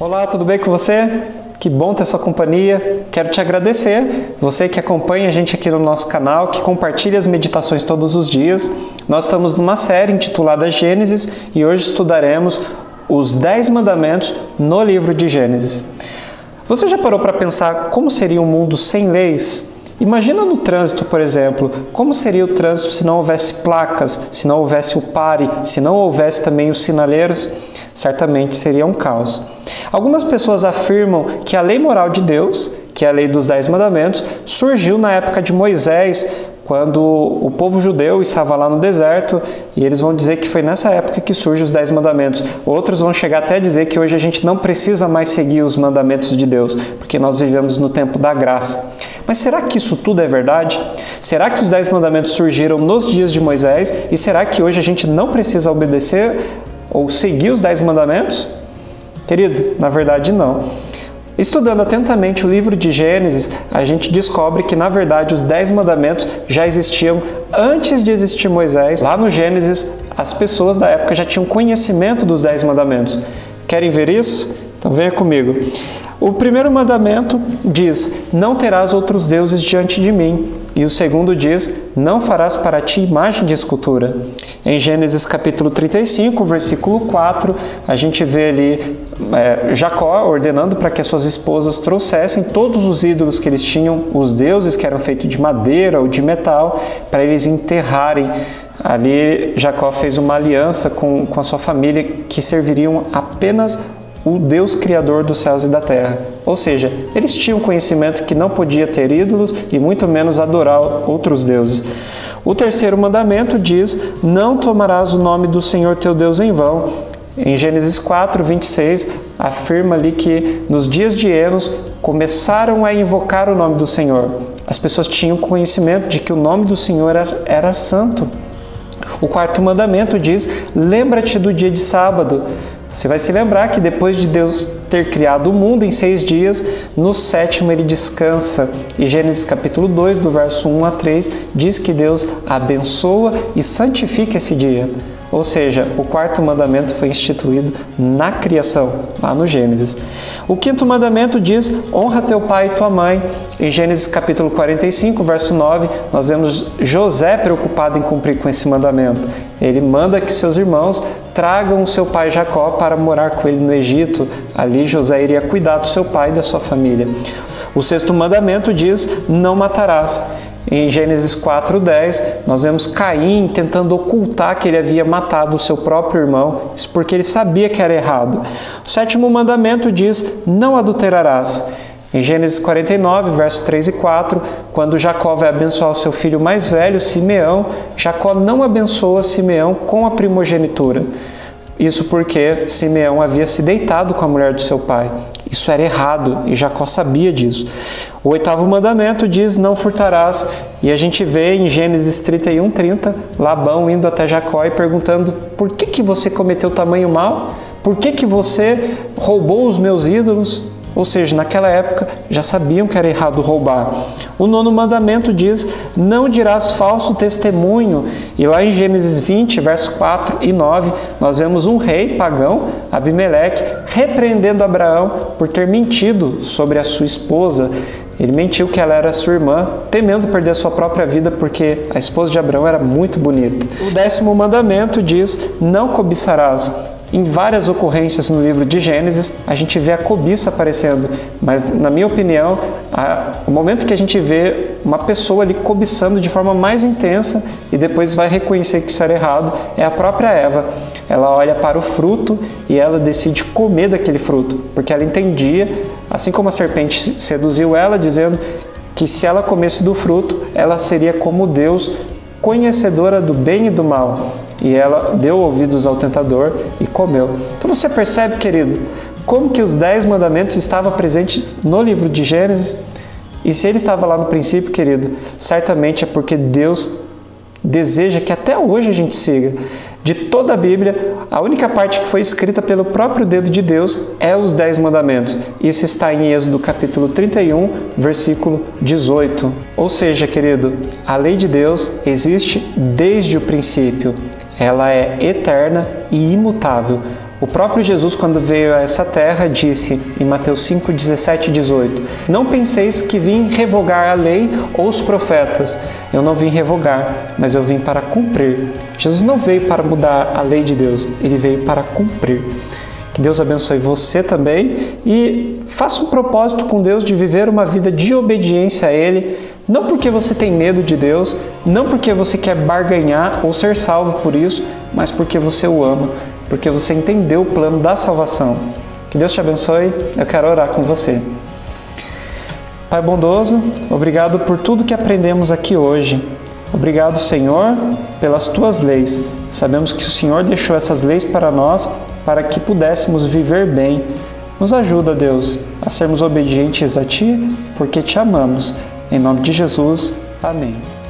Olá, tudo bem com você? Que bom ter sua companhia. Quero te agradecer, você que acompanha a gente aqui no nosso canal, que compartilha as meditações todos os dias. Nós estamos numa série intitulada Gênesis e hoje estudaremos os 10 mandamentos no livro de Gênesis. Você já parou para pensar como seria um mundo sem leis? Imagina no trânsito, por exemplo, como seria o trânsito se não houvesse placas, se não houvesse o pare, se não houvesse também os sinaleiros? Certamente seria um caos. Algumas pessoas afirmam que a lei moral de Deus, que é a lei dos 10 mandamentos, surgiu na época de Moisés, quando o povo judeu estava lá no deserto, e eles vão dizer que foi nessa época que surgem os 10 mandamentos. Outros vão chegar até a dizer que hoje a gente não precisa mais seguir os mandamentos de Deus, porque nós vivemos no tempo da graça. Mas será que isso tudo é verdade? Será que os 10 mandamentos surgiram nos dias de Moisés? E será que hoje a gente não precisa obedecer ou seguir os 10 mandamentos? Querido, na verdade não. Estudando atentamente o livro de Gênesis, a gente descobre que, na verdade, os 10 mandamentos já existiam antes de existir Moisés. Lá no Gênesis, as pessoas da época já tinham conhecimento dos 10 mandamentos. Querem ver isso? Então venha comigo. O primeiro mandamento diz: não terás outros deuses diante de mim. E o segundo diz: não farás para ti imagem de escultura. Em Gênesis capítulo 35, versículo 4, a gente vê ali Jacó ordenando para que as suas esposas trouxessem todos os ídolos que eles tinham, os deuses que eram feitos de madeira ou de metal, para eles enterrarem. Ali Jacó fez uma aliança com a sua família que serviriam apenas o Deus Criador dos céus e da terra. Ou seja, eles tinham conhecimento que não podia ter ídolos e muito menos adorar outros deuses. O terceiro mandamento diz: não tomarás o nome do Senhor teu Deus em vão. Em Gênesis 4, 26, afirma ali que nos dias de Enos começaram a invocar o nome do Senhor. As pessoas tinham conhecimento de que o nome do Senhor era santo. O quarto mandamento diz: lembra-te do dia de sábado. Você vai se lembrar que depois de Deus ter criado o mundo em 6 dias, no 7º ele descansa. E Gênesis capítulo 2, do verso 1 a 3, diz que Deus abençoa e santifica esse dia. Ou seja, o quarto mandamento foi instituído na criação, lá no Gênesis. O quinto mandamento diz: honra teu pai e tua mãe. Em Gênesis capítulo 45, verso 9, nós vemos José preocupado em cumprir com esse mandamento. Ele manda que seus irmãos tragam o seu pai Jacó para morar com ele no Egito. Ali José iria cuidar do seu pai e da sua família. O sexto mandamento diz: não matarás. Em Gênesis 4:10, nós vemos Caim tentando ocultar que ele havia matado o seu próprio irmão, isso porque ele sabia que era errado. O sétimo mandamento diz: não adulterarás. Em Gênesis 49, verso 3 e 4, quando Jacó vai abençoar o seu filho mais velho, Simeão, Jacó não abençoa Simeão com a primogenitura. Isso porque Simeão havia se deitado com a mulher do seu pai. Isso era errado e Jacó sabia disso. O oitavo mandamento diz: não furtarás. E a gente vê em Gênesis 31:30, Labão indo até Jacó e perguntando: por que você cometeu tamanho mal? Por que você roubou os meus ídolos? Ou seja, naquela época já sabiam que era errado roubar. O nono mandamento diz: não dirás falso testemunho. E lá em Gênesis 20, versos 4 e 9, nós vemos um rei pagão, Abimeleque, repreendendo Abraão por ter mentido sobre a sua esposa. Ele mentiu que ela era sua irmã, temendo perder sua própria vida porque a esposa de Abraão era muito bonita. O 10º mandamento diz: não cobiçarás. Em várias ocorrências no livro de Gênesis, a gente vê a cobiça aparecendo, mas, na minha opinião, o momento que a gente vê uma pessoa ali cobiçando de forma mais intensa e depois vai reconhecer que isso era errado, é a própria Eva. Ela olha para o fruto e ela decide comer daquele fruto, porque ela entendia, assim como a serpente seduziu ela, dizendo que se ela comesse do fruto, ela seria como Deus, conhecedora do bem e do mal. E ela deu ouvidos ao tentador e comeu. Então você percebe, querido, como que os 10 mandamentos estavam presentes no livro de Gênesis? E se ele estava lá no princípio, querido, certamente é porque Deus deseja que até hoje a gente siga. De toda a Bíblia, a única parte que foi escrita pelo próprio dedo de Deus é os 10 mandamentos. Isso está em Êxodo capítulo 31, versículo 18. Ou seja, querido, a lei de Deus existe desde o princípio. Ela é eterna e imutável. O próprio Jesus, quando veio a essa terra, disse em Mateus 5, 17 e 18: Não penseis que vim revogar a lei ou os profetas. Eu não vim revogar, mas eu vim para cumprir. Jesus não veio para mudar a lei de Deus, ele veio para cumprir. Que Deus abençoe você também e faça um propósito com Deus de viver uma vida de obediência a Ele, não porque você tem medo de Deus, não porque você quer barganhar ou ser salvo por isso, mas porque você o ama, porque você entendeu o plano da salvação. Que Deus te abençoe, eu quero orar com você. Pai bondoso, obrigado por tudo que aprendemos aqui hoje. Obrigado, Senhor, pelas Tuas leis. Sabemos que o Senhor deixou essas leis para nós, para que pudéssemos viver bem. Nos ajuda, Deus, a sermos obedientes a Ti, porque Te amamos. Em nome de Jesus, amém.